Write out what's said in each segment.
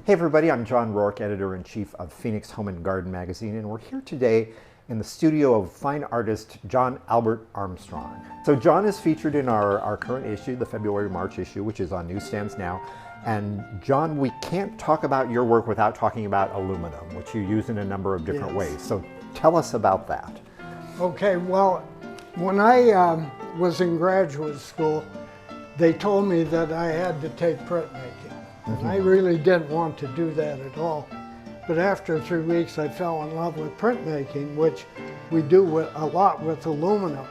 Hey everybody, I'm John Rourke, Editor-in-Chief of Phoenix Home and Garden Magazine, and we're here today in the studio of fine artist John Albert Armstrong. So John is featured in our current issue, the February-March issue, which is on newsstands now. And John, we can't talk about your work without talking about aluminum, which you use in a number of different ways. So tell us about that. Okay, well, when I was in graduate school, they told me that I had to take printmaking. And I really didn't want to do that at all. But after 3 weeks, I fell in love with printmaking, which we do a lot with aluminum.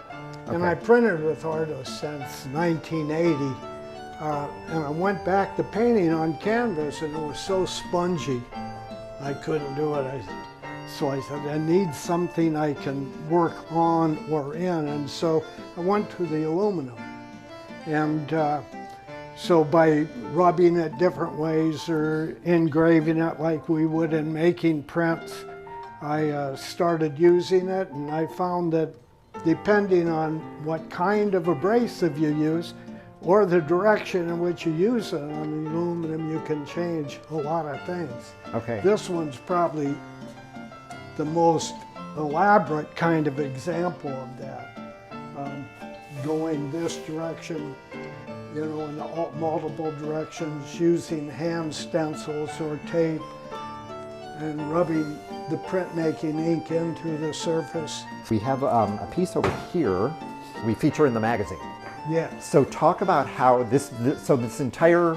Okay. And I printed with artists since 1980. And I went back to painting on canvas, and it was so spongy, I couldn't do it. So I said, I need something I can work on or in. And so I went to the aluminum. And so by rubbing it different ways or engraving it like we would in making prints, I started using it, and I found that depending on what kind of abrasive you use or the direction in which you use it on the aluminum, you can change a lot of things. Okay. This one's probably the most elaborate kind of example of that. Going this direction, you know, in multiple directions, using hand stencils or tape and rubbing the printmaking ink into the surface. We have a piece over here we feature in the magazine. Yes. So talk about how this entire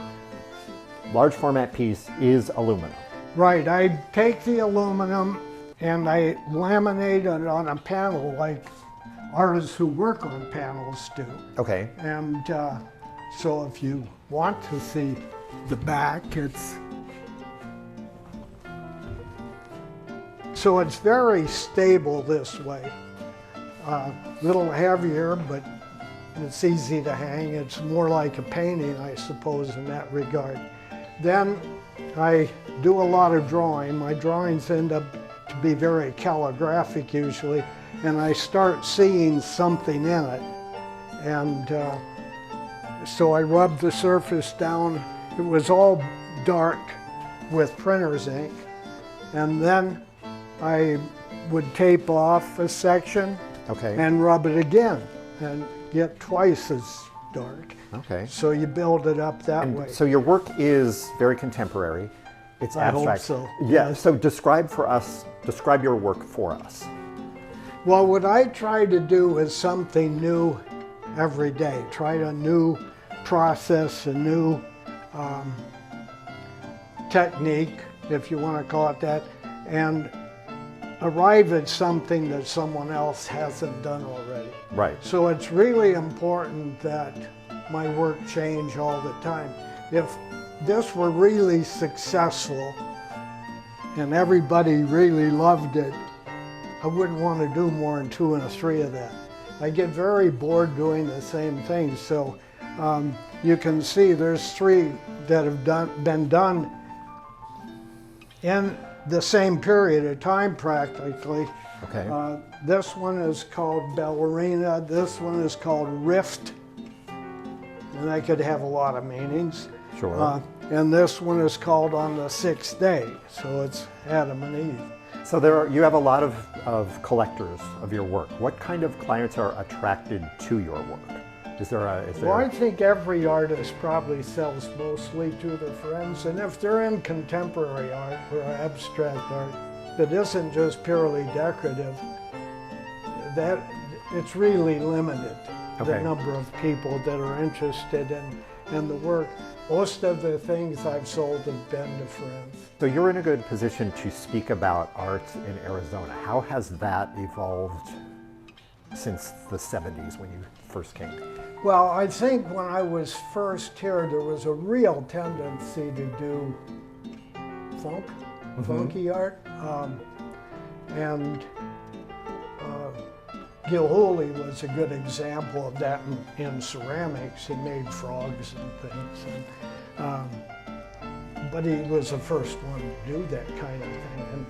large format piece is aluminum. Right, I take the aluminum and I laminate it on a panel like artists who work on panels do. Okay. And so if you want to see the back, so it's very stable this way. A little heavier, but it's easy to hang. It's more like a painting, I suppose, in that regard. Then I do a lot of drawing. My drawings end up to be very calligraphic usually, and I start seeing something in it. And so I rubbed the surface down. It was all dark with printer's ink. And then I would tape off a section and rub it again and get twice as dark. Okay. So you build it up that way. So your work is very contemporary. It's abstract. I hope so. Yeah, so describe your work for us. Well, what I try to do is something new every day. Try a new process, a new technique, if you want to call it that, and arrive at something that someone else hasn't done already. Right. So it's really important that my work change all the time. If this were really successful and everybody really loved it, I wouldn't want to do more than 2 or 3 of that. I get very bored doing the same thing. So you can see there's 3 that have been done in the same period of time practically. Okay. This one is called Ballerina. This one is called Rift. And that could have a lot of meanings. Sure. And this one is called On the Sixth Day. So it's Adam and Eve. So you have a lot of collectors of your work. What kind of clients are attracted to your work? Well, I think every artist probably sells mostly to their friends, and if they're in contemporary art or abstract art that isn't just purely decorative, that it's really limited, the number of people that are interested in the work. Most of the things I've sold have been to friends. So you're in a good position to speak about art in Arizona. How has that evolved since the 70s when you first came? Well, I think when I was first here, there was a real tendency to do funky art. And Gil Hooley was a good example of that in ceramics. He made frogs and things. But he was the first one to do that kind of thing.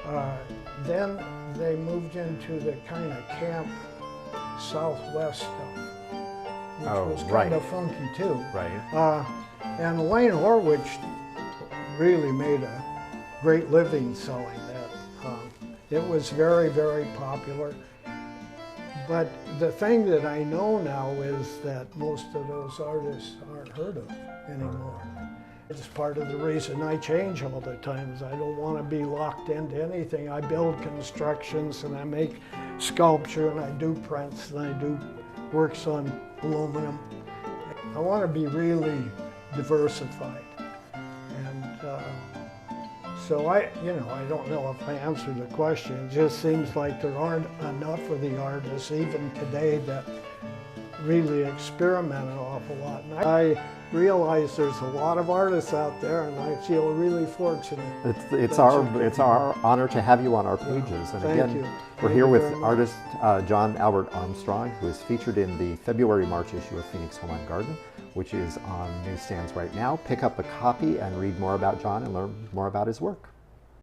And then they moved into the kind of camp Southwest stuff, which was kind of funky too. Right. And Wayne Horwich really made a great living selling that. It was very, very popular. But the thing that I know now is that most of those artists aren't heard of anymore. It's part of the reason I change all the time. Is I don't want to be locked into anything. I build constructions and I make sculpture and I do prints and I do works on aluminum. I want to be really diversified. And so I don't know if I answered the question. It just seems like there aren't enough of the artists, even today, that really experiment an awful lot. And I realize there's a lot of artists out there, and I feel really fortunate. It's our honor to have you on our pages. And again, we're here with artist John Albert Armstrong, who is featured in the February-March issue of Phoenix Home and Garden, which is on newsstands right now. Pick up a copy and read more about John and learn more about his work.